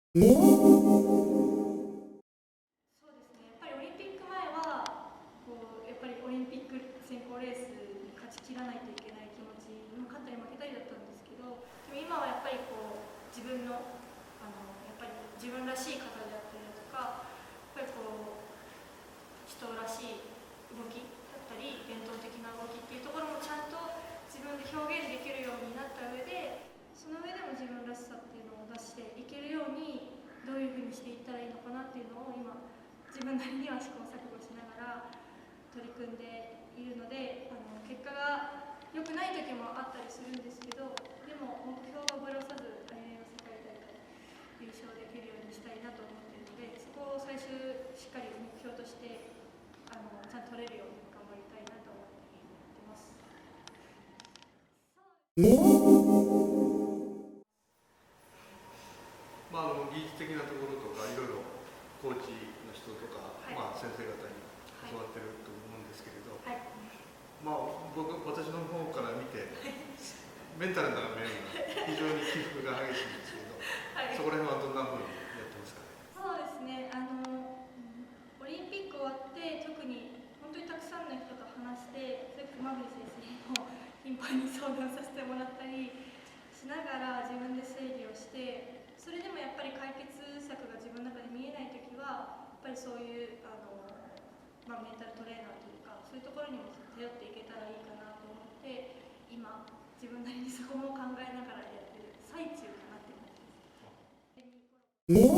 そうですね、やっぱりオリンピック前はやっぱりオリンピック選考レースに勝ちきらないといけない気持ち、勝ったり負けたりだったんですけど、でも今はやっぱり自分の、やっぱり自分らしい形であったりだとか、やっぱり人らしい動きだったり伝統的な動きっていうところもちゃんと自分で表現できるようになった上で、その上でも自分らしさっていうのを出していけるようにどういうふうにしていったらいいのかなっていうのを今自分なりには試行錯誤しながら取り組んでいるので、結果が良くない時もあったりするんですけど、でも目標はぶらさず来年の世界大会優勝できるようにしたいなと思っているので、そこを最終しっかり目標としてちゃんと取れるように頑張りたいなと思ってます。技術的なところとかいろいろコーチの人とか、はい、先生方に教わってると思うんですけれど、はい、私の方から見てメンタルな面が非常に起伏が激しいんですけど、はい、そこら辺はどんなふうにやってますかね。そうですね、オリンピック終わって特に本当にたくさんの人と話して、それこそ馬淵先生にも頻繁に相談させてもらったりしながら自分で整理をして、それでもやっぱり解決策が自分の中で見えないときは、やっぱりそういうメンタルトレーナーというか、そういうところにも頼っていけたらいいかなと思って、今、自分なりにそこも考えながらやってる最中かなって感じです。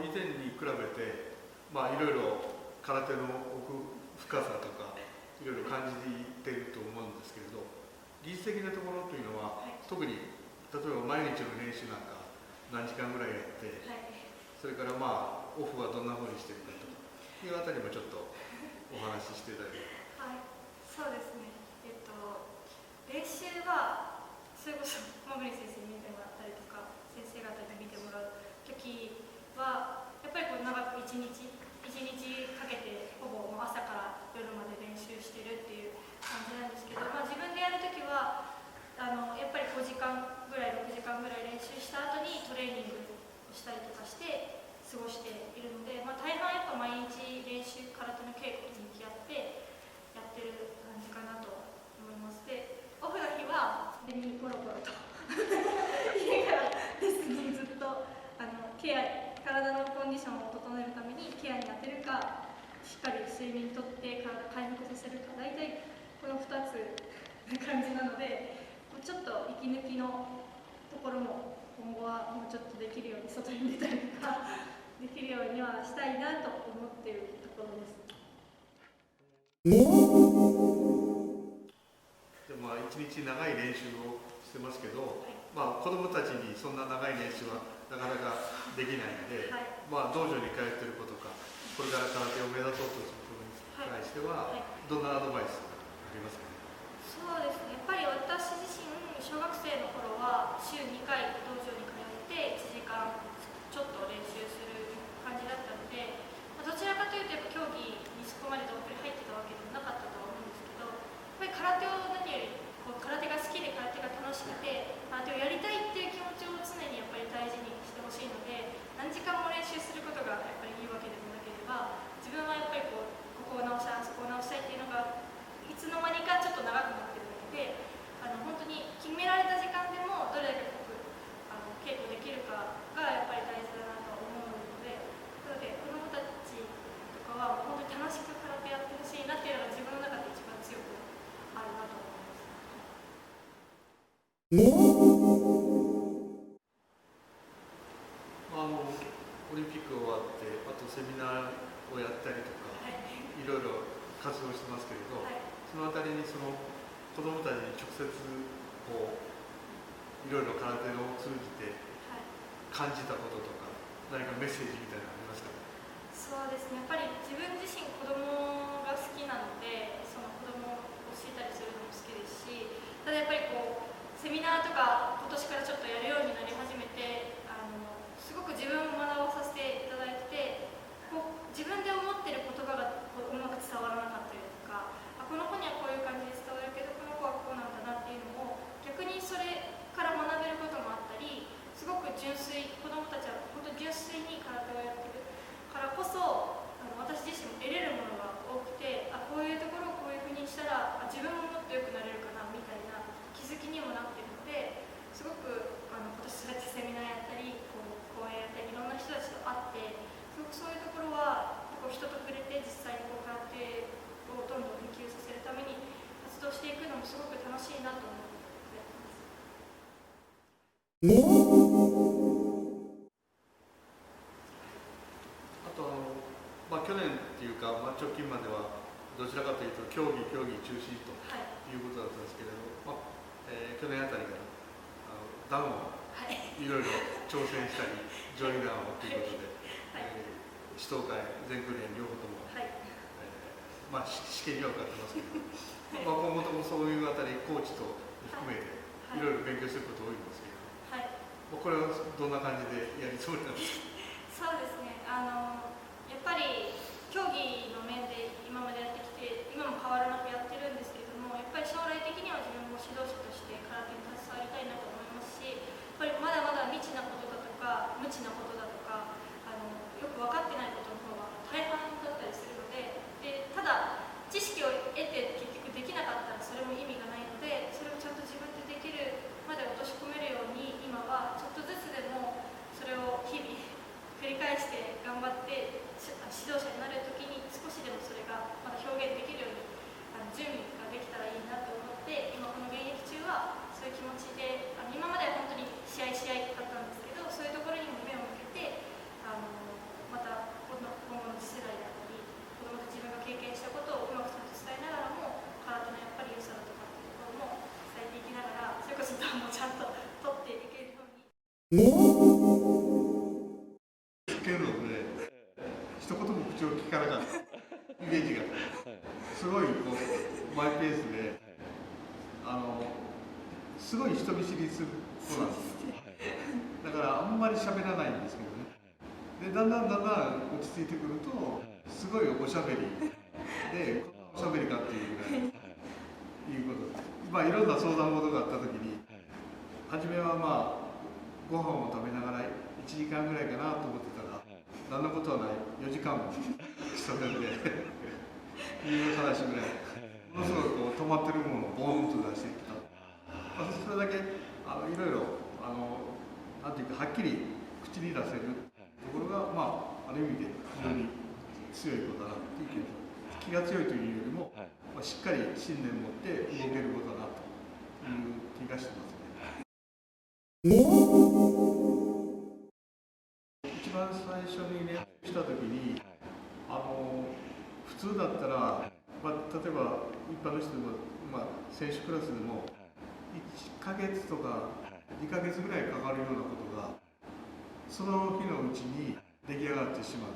以前に比べて、いろいろ空手の奥深さとかいろいろ感じていると思うんですけれど、技術的なところというのは、はい、特に例えば毎日の練習なんか何時間ぐらいやって、はい、それからオフはどんなふうにしてるかというあたりもちょっとお話ししていただければ。はい、そうですね。練習はそれこそ馬栗先生に見てもらったりとか、先生方に見てもらう時はやっぱり長く一日かけてほぼもう朝から夜まで練習してるっていう感じなんですけど、自分でやるときはやっぱり5時間ぐらい6時間ぐらい練習した後にトレーニングをしたりとかして過ごしているので、大半やっぱ毎日練習空手の稽古に向き合ってやってる感じかなと思います。で、オフの日は手にコロコロと家からですね、ずっと体のコンディションを整えるためにケアに当てるか、しっかり睡眠とって体回復させるか、大体この2つな感じなので、ちょっと息抜きのところも今後はもうちょっとできるように外に出たりとかできるようにはしたいなと思っているところです。一日長い練習をしてますけど、はい、子どもたちにそんな長い練習はなかなかできないので、はい、道場に通っている子とかこれから空手を目指そうとする子に対しては、どんなアドバイスがありますかね。そうですね、やっぱり私自身小学生の頃は週2回道場に通って1時間ちょっと練習する感じだったので、どちらかというとやっぱ競技にそこまでどっぷり入ってたわけでもなかったとは思うんですけど、やっぱり空手を何より空手が好きで空手が楽しくて空手をやりたいっていう気持ちを常にやっぱり大事にしてほしいので、何時間も練習することがやっぱりいいわけでもなければ、自分はやっぱりここを直したいあそこを直したいっていうのがいつの間にかちょっと長くなってるだけで、本当に決められた時間でもどれだけ濃く稽古できるかがやっぱり大事だなと思うので、なので子どもたちとかは本当に楽しく空手やってほしいなっていうのが自分の中で一番強くあるなと思います。オリンピック終わってあとセミナーをやったりとか、はい、いろいろ活動してますけれど、はい、そのあたりに子どもたちに直接いろいろ空手を通じて感じたこととか、何かメッセージみたいなのありますかね。そうですね、やっぱり自分自身子供が好きなので、その子供を教えたりするのも好きですし、ただやっぱりセミナーとか今年からちょっとやるようになり始めて、すごく自分を学ばさせていただいて、自分で思ってる言葉がうまく伝わらなかったりとか、この子にはこういう感じで伝わるけどこの子はこうなんだなっていうのを逆にそれから学べることもあったり、すごく今年そうやってセミナーやったり講演やったりいろんな人たちと会ってすごくそういうところは人と触れて実際に空手をどんどん普及させるために活動していくのもすごく楽しいなと思ってやってます。あと去年っていうか、直近まではどちらかというと競技中止ということだったんですけれども、去年あたりからダウンをいろいろ挑戦したり、ジョイナーをということで、指導会、全国連両方とも、試験には受かってますけど、今後ともそういうあたり、コーチと含めて、いろいろ勉強すること多いんですけど、これはどんな感じでやりそうなんですか？そうですね、やっぱり競技の面で今までやってきて、今も変わらなくやってるんですけれども、やっぱり将来的には自分も指導者として空手に携わりたいなと思いますし、やっぱりまだまだ未知なことだとか、無知なことだとか、よく分かってないことの方が大半だったりするので、ただ、知識を得て結局できなかったらそれも意味がないので、それをちゃんと自分でできるまで落とし込めるように、今はちょっとずつでもそれを日々繰り返して頑張って指導者になるときに少しでもそれがまだ表現できるように準備ができたらいいなと思って、今この現役中はそういう気持ちで今までは本当に試合だったんですけど、そういうところにも目を向けてまた今後の次世代だったり子どもたち自分が経験したことをうまくちゃんと伝えながらも空手のやっぱり良さだとかっていうところも伝えていきながら、それこそ段もちゃんと取っていけるように。けるので、一言も口を聞かなかったイメージがすごいマイペースで、すごい人見知りする子なんですよ。だからあんまり喋らないんですけどね。でだんだん落ち着いてくるとすごいおしゃべりで、おしゃべりかっていうぐらいいうことで、いろんな相談事があった時に、初めはご飯を食べながら1時間ぐらいかなと思ってたら、何のことはない4時間も喫茶店でいう話ぐらい、ものすごい止まってるものをボーンと出してきた。それだけいろいろなんていうかはっきり口に出せるところが、ある意味で非常に強いことだなっていう気が強いというよりも、しっかり信念を持って動けることだなという気がしてますね。一番最初に練習した時に、普通だったら、例えば一般の人でも、選手クラスでも1ヶ月とか2ヶ月ぐらいかかるようなことがその日のうちに出来上がってしまう。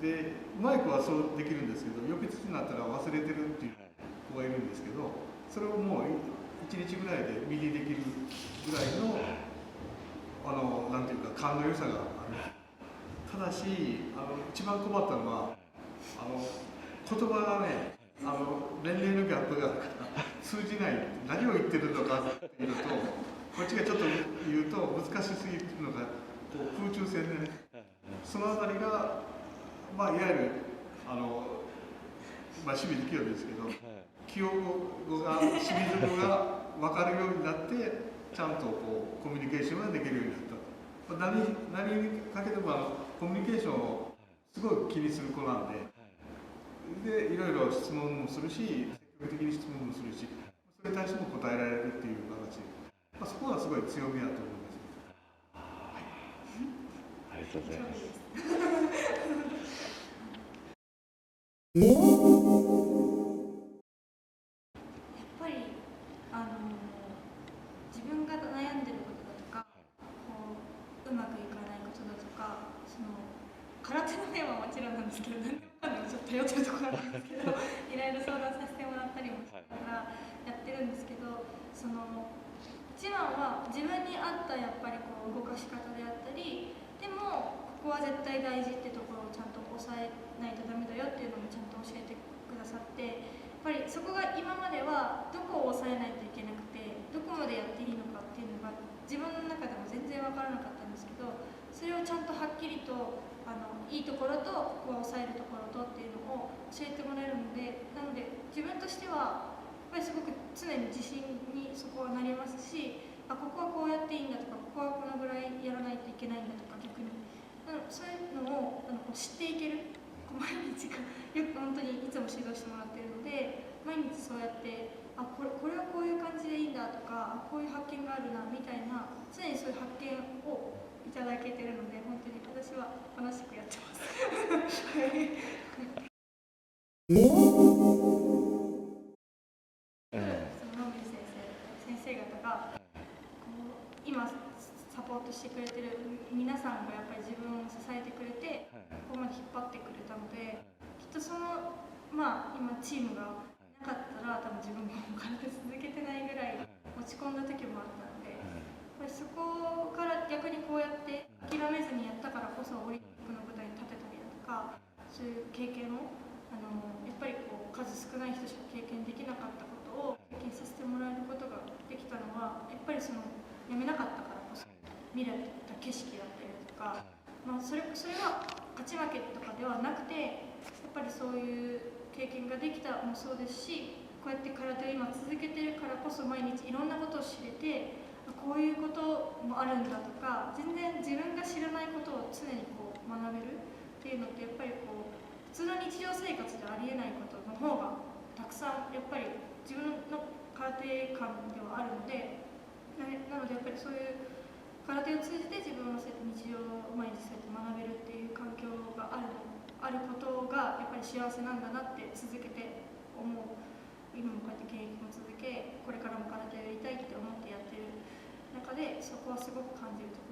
でうまい子はそうできるんですけど、翌日になったら忘れてるっていう子がいるんですけど、それをもう1日ぐらいで身にできるぐらいのなんていうか勘の良さがある。ただし一番困ったのは言葉がね、年齢のギャップがあるから通じない、何を言ってるのかっていうのと、こっちがちょっと言うと難しすぎるのが空中戦でね、そのあたりがいわゆる清水清ですけど、清語が清水語が分かるようになって、ちゃんとコミュニケーションができるようになった。何にかけてもコミュニケーションをすごい気にする子なんで、いろいろ質問もするし、積極的に質問もするし、それに対しても答えられるっていう形、そこがすごい強みだと思います。ありがとうございます。やっぱり自分が悩んでることだとか、うまくいかないことだとか、空手の面はもちろんなんですけど、何でもかんでもちょっと頼ってるところなんですけど、いろいろ相談させてもらったりもしながらやってるんですけど、一番は自分に合ったやっぱり動かし方であったり、でもここは絶対大事ってところをちゃんと抑えないとダメだよっていうのもちゃんと教えてくださって、やっぱりそこが今まではどこを抑えないといけなくて、どこまでやっていいのかっていうのが自分の中でも全然分からなかったんですけど、それをちゃんとはっきりといいところとここは抑えるところとっていうのを教えてもらえるので、なので自分としてはやっぱりすごく常に自信にそこはなりますし、ここはこうやっていいんだとか、ここはこのぐらいやらないといけないんだとか、逆にそういうのを知っていける、毎日がよく本当にいつも指導してもらってるので、毎日そうやってこれはこういう感じでいいんだとか、こういう発見があるなみたいな、常にそういう発見をいただけてるので、本当に私は楽しくやってますその野口先生方が今サポートしてくれてる皆さんがやっぱり自分を支えてくれて、ここまで引っ張ってくれたので、きっとその今チームがなかったら多分自分も空手続けてないぐらい落ち込んだ時もあったので、やっぱりそこから逆にこうやって諦めずにやったからこそオリンピックの舞台に立てたりだとか、そういう経験をやっぱり数少ない人しか経験できなかったことを経験させてもらえることができたのは、やっぱりそのやめなかったからこそ見られた景色だったりだとか、それは勝ち負けとかではなくて、やっぱりそういう経験ができたもそうですし、こうやって空手を今続けてるからこそ毎日いろんなことを知れて、こういうこともあるんだとか、全然自分が知らないことを常に学べるっていうのって、やっぱり普通の日常生活でありえないことの方がたくさんやっぱり自分の空手観ではあるので、なのでやっぱりそういう空手を通じて自分のそうやって日常を毎日そうやって学べるっていう環境があることがやっぱり幸せなんだなって続けて思う。今もこうやって現役も続け、これからも空手をやりたいって思ってやってる中で、そこはすごく感じるところ